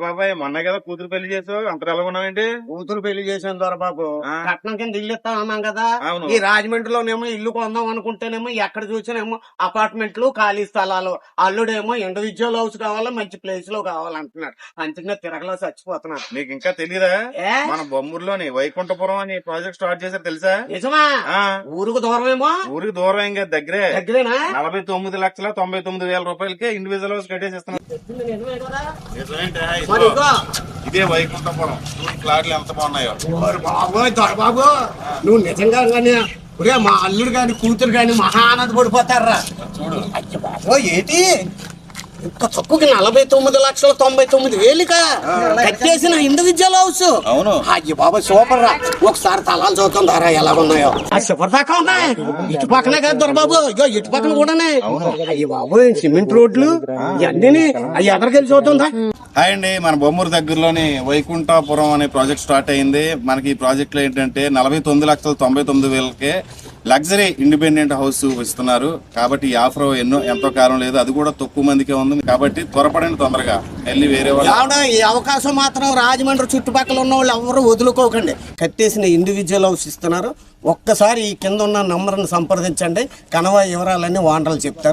దొరబాబాయ్ మొన్న కదా కూతురు పెళ్లి చేసావు అంత ఎలా ఉన్నావేంటి? కూతురు పెళ్లి చేసాను దొరబాబు. కట్నం కింద ఇల్లు ఇస్తా అన్నాం కదా. అవును. ఈ రాజమండ్రిలోనేమో ఇల్లు కొందాం అనుకుంటేనేమో ఎక్కడ చూసినేమో అపార్ట్మెంట్లు ఖాళీ స్థలాలు. అల్లుడేమో ఇండివిజువల్ హౌస్ కావాలా, మంచి ప్లేస్ లో కావాలంటున్నాడు. అంతగా తిరగలో చచ్చిపోతున్నాడు. నీకు ఇంకా తెలీదా? మన బొమ్మూరులోని వైకుంఠపురం అని ప్రాజెక్ట్ స్టార్ట్ చేశారు తెలుసా? నిజమా? ఊరుకు దూరమేమో. ఊరికి దూరం ఏం కాదు, దగ్గరే. దగ్గరేనా? 49,99,000 రూపాయలకే ఇండివిజువల్ హౌస్ కట్టేసిస్తున్నాం. నిజమే కదా? నిజమేంటా? మరి ఇదిగో, ఇదే వైకుంఠపురం. చూడు ప్లాట్లు ఎంత బాగున్నాయో. ఓరి బాబోయ్ దొరబాబు, నువ్వు నిజంగా కానీ మా అల్లుడు గాని కూతురు గాని మహా ఆనంద పడిపోతారా. చూడు అయ్య బాబోయ్, ఏంటి ఇంత తక్కువకి 49,99,000 కట్టేసిన ఇండివిజువల్ హౌస్. అవును. అయ్య బాబా సూపర్ రా. ఒకసారి తలాలు చూద్దాం దారా ఎలా ఉన్నాయో. సూపర్ దాకా ఉన్నాయి. ఇటు పక్కనే కదా దొరబాబు, ఇగో ఇటు పక్కన కూడానే. అయ్య బాబు సిమెంట్ రోడ్లు ఇవన్నీ అవి ఎదరికెళ్ళి చూద్దాం రా. హాయ్ అండి, మన బొమ్మూరు దగ్గరలోని వైకుంఠపురం అనే ప్రాజెక్ట్ స్టార్ట్ అయింది. మనకి ఈ ప్రాజెక్ట్ లో ఏంటంటే 49,99,000కే లగ్జరీ ఇండిపెండెంట్ హౌస్ ఇస్తున్నారు. కాబట్టి ఈ ఆఫర్ ఎంతో కాలం లేదు, అది కూడా తక్కువ మందికే ఉంది. కాబట్టి త్వరపడండి, తొందరగా వెళ్ళి వేరే వాళ్ళు. ఈ అవకాశం మాత్రం రాజమండ్రి చుట్టుపక్కల ఉన్న వాళ్ళు ఎవరు వదులుకోకండి. కట్టేసిన ఇండివిజువల్ హౌస్ ఇస్తున్నారు. ఒక్కసారి ఈ కింద ఉన్న నంబర్ని సంప్రదించండి. కనవా వివరాలన్నీ ఓనర్లు చెప్తారు.